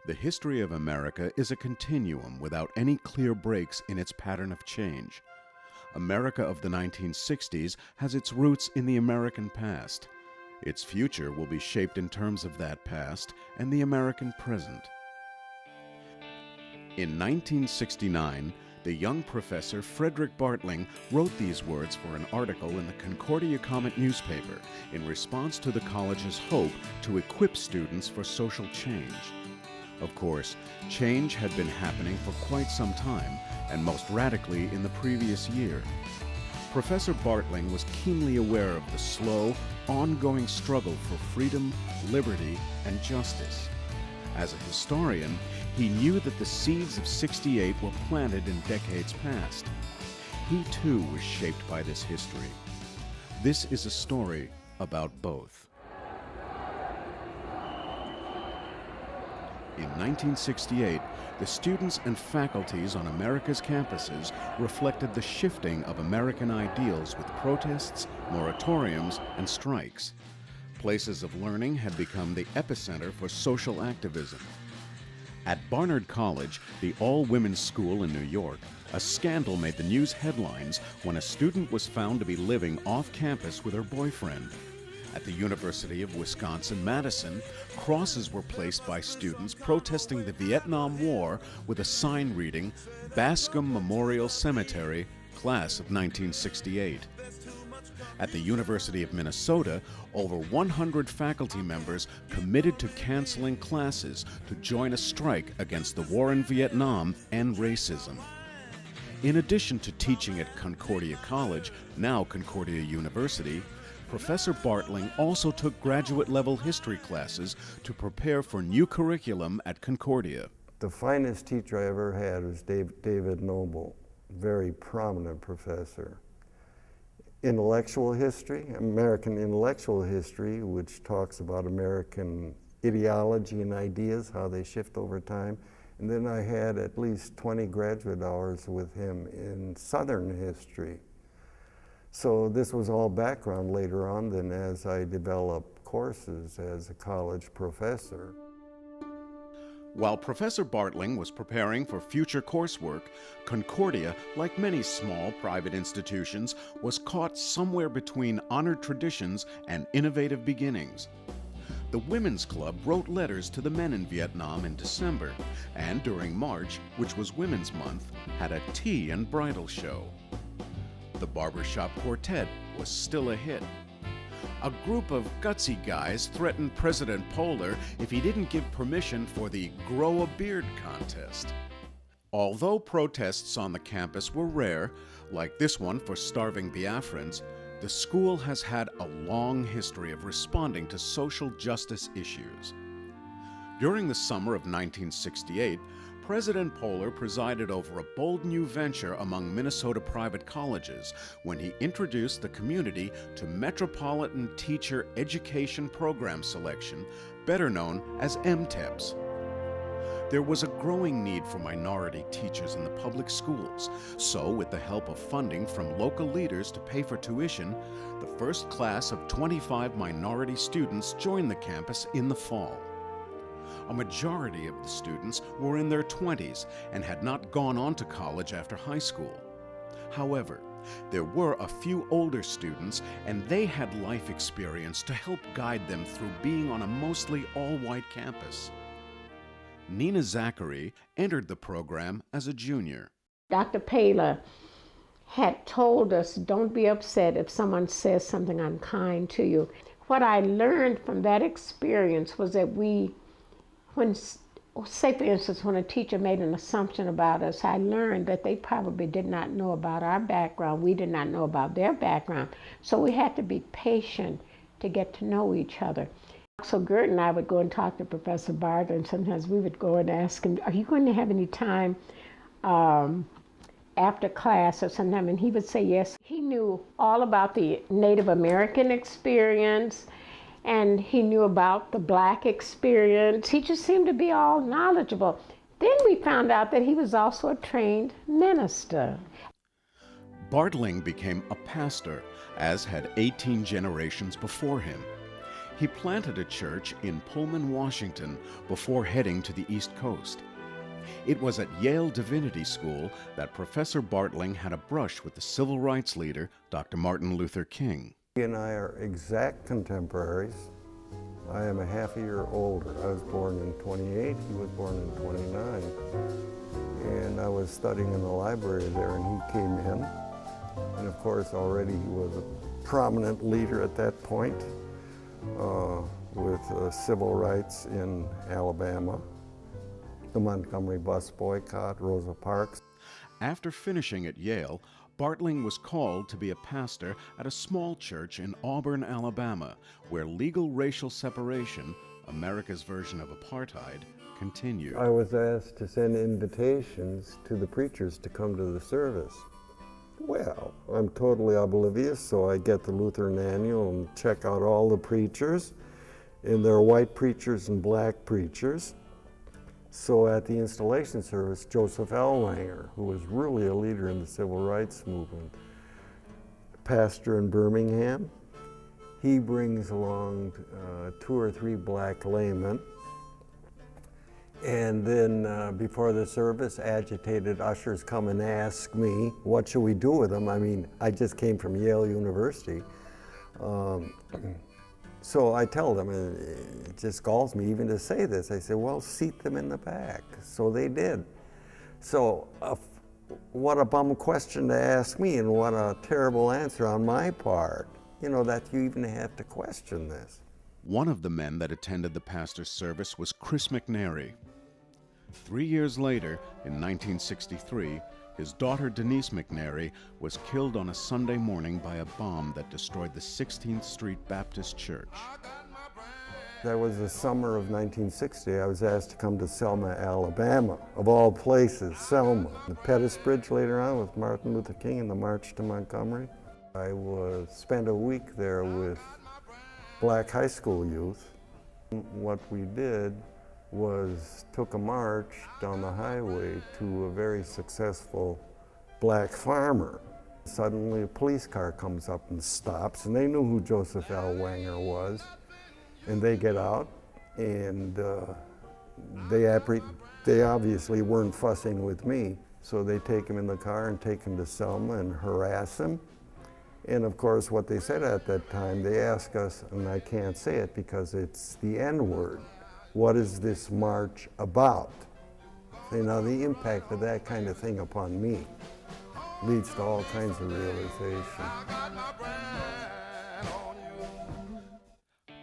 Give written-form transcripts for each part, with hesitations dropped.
The history of America is a continuum without any clear breaks in its pattern of change. America of the 1960s has its roots in the American past. Its future will be shaped in terms of that past and the American present. In 1969, the young professor Frederick Bartling wrote these words for an article in the Concordia Comet newspaper in response to the college's hope to equip students for social change. Of course, change had been happening for quite some time, and most radically in the previous year. Professor Bartling was keenly aware of the slow, ongoing struggle for freedom, liberty, and justice. As a historian, he knew that the seeds of '68 were planted in decades past. He too was shaped by this history. This is a story about both. In 1968, the students and faculties on America's campuses reflected the shifting of American ideals with protests, moratoriums, and strikes. Places of learning had become the epicenter for social activism. At Barnard College, the all-women's school in New York, a scandal made the news headlines when a student was found to be living off campus with her boyfriend. At the University of Wisconsin-Madison, crosses were placed by students protesting the Vietnam War with a sign reading, "Bascom Memorial Cemetery, Class of 1968. At the University of Minnesota, over 100 faculty members committed to canceling classes to join a strike against the war in Vietnam and racism. In addition to teaching at Concordia College, now Concordia University, Professor Bartling also took graduate-level history classes to prepare for new curriculum at Concordia. The finest teacher I ever had was David Noble, very prominent professor. Intellectual history, American intellectual history, which talks about American ideology and ideas, how they shift over time. And then I had at least 20 graduate hours with him in Southern history. So this was all background later on then as I developed courses as a college professor. While Professor Bartling was preparing for future coursework, Concordia, like many small private institutions, was caught somewhere between honored traditions and innovative beginnings. The Women's Club wrote letters to the men in Vietnam in December, and during March, which was Women's Month, had a tea and bridal show. The Barbershop Quartet was still a hit. A group of gutsy guys threatened President Poehler if he didn't give permission for the Grow a Beard contest. Although protests on the campus were rare, like this one for starving Biafrans, the school has had a long history of responding to social justice issues. During the summer of 1968, President Poehler presided over a bold new venture among Minnesota private colleges when he introduced the community to Metropolitan Teacher Education Program Selection, better known as MTEPS. There was a growing need for minority teachers in the public schools, so with the help of funding from local leaders to pay for tuition, the first class of 25 minority students joined the campus in the fall. A majority of the students were in their 20s and had not gone on to college after high school. However, there were a few older students, and they had life experience to help guide them through being on a mostly all-white campus. Nina Zachary entered the program as a junior. Dr. Paler had told us, don't be upset if someone says something unkind to you. What I learned from that experience was that say for instance, when a teacher made an assumption about us, I learned that they probably did not know about our background. We did not know about their background. So we had to be patient to get to know each other. So Gert and I would go and talk to Professor Bartling, and sometimes we would go and ask him, are you going to have any time after class or sometime? And he would say yes. He knew all about the Native American experience, and he knew about the Black experience. He just seemed to be all knowledgeable. Then we found out that he was also a trained minister. Bartling became a pastor, as had 18 generations before him. He planted a church in Pullman, Washington, before heading to the East Coast. It was at Yale Divinity School that Professor Bartling had a brush with the civil rights leader, Dr. Martin Luther King. He and I are exact contemporaries. I am a half a year older. I was born in 28, he was born in 29. And I was studying in the library there, and he came in. And of course, already he was a prominent leader at that point with civil rights in Alabama, the Montgomery bus boycott, Rosa Parks. After finishing at Yale, Bartling was called to be a pastor at a small church in Auburn, Alabama, where legal racial separation, America's version of apartheid, continued. I was asked to send invitations to the preachers to come to the service. Well, I'm totally oblivious, so I get the Lutheran Annual and check out all the preachers, and there are white preachers and black preachers. So at the installation service, Joseph L. Wanger, who was really a leader in the civil rights movement, pastor in Birmingham, he brings along 2 or 3 black laymen. And then before the service, agitated ushers come and ask me, what should we do with them? I mean, I just came from Yale University. So I tell them, and it just galls me even to say this, I say, well, seat them in the back. So they did. So what a bum question to ask me, and what a terrible answer on my part, you know, that you even have to question this. One of the men that attended the pastor's service was Chris McNary. 3 years later, in 1963, his daughter Denise McNary was killed on a Sunday morning by a bomb that destroyed the 16th Street Baptist Church. That was the summer of 1960. I was asked to come to Selma, Alabama, of all places, Selma. The Pettus Bridge later on with Martin Luther King and the March to Montgomery. I spent a week there with black high school youth. What we did was took a march down the highway to a very successful black farmer. Suddenly a police car comes up and stops, and they knew who Joseph L. Wanger was. And they get out, and they obviously weren't fussing with me. So they take him in the car and take him to Selma and harass him. And of course, what they said at that time, they asked us, and I can't say it because it's the N-word, what is this march about? You know, the impact of that kind of thing upon me leads to all kinds of realization.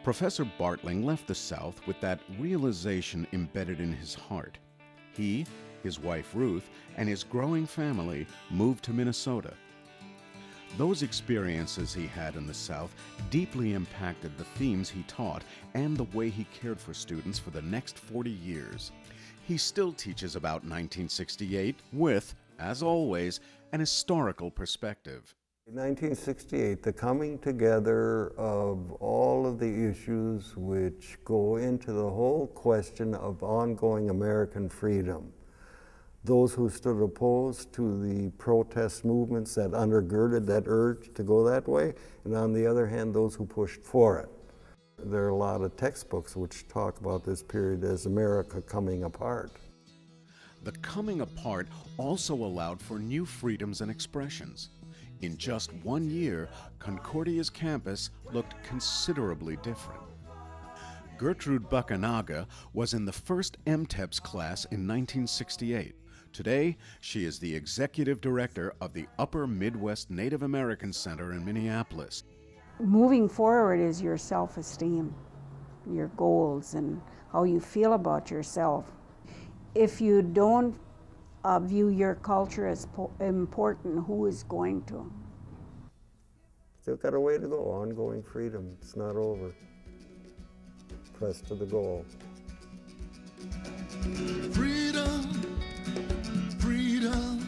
Professor Bartling left the South with that realization embedded in his heart. He, his wife Ruth, and his growing family moved to Minnesota. Those experiences he had in the South deeply impacted the themes he taught and the way he cared for students for the next 40 years. He still teaches about 1968 with, as always, an historical perspective. In 1968, the coming together of all of the issues which go into the whole question of ongoing American freedom. Those who stood opposed to the protest movements that undergirded that urge to go that way, and on the other hand, those who pushed for it. There are a lot of textbooks which talk about this period as America coming apart. The coming apart also allowed for new freedoms and expressions. In just 1 year, Concordia's campus looked considerably different. Gertrude Buckanaga was in the first MTEPS class in 1968. Today, she is the executive director of the Upper Midwest Native American Center in Minneapolis. Moving forward is your self-esteem, your goals, and how you feel about yourself. If you don't view your culture as important, who is going to? Still got a way to go, ongoing freedom. It's not over. Press to the goal. Freedom, freedom,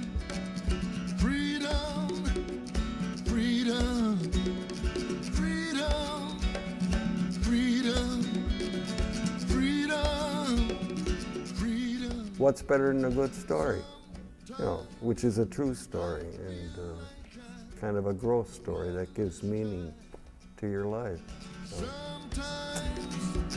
freedom, freedom, freedom, freedom, freedom, freedom. What's better than a good story? You know, which is a true story and kind of a growth story that gives meaning to your life. So. Sometimes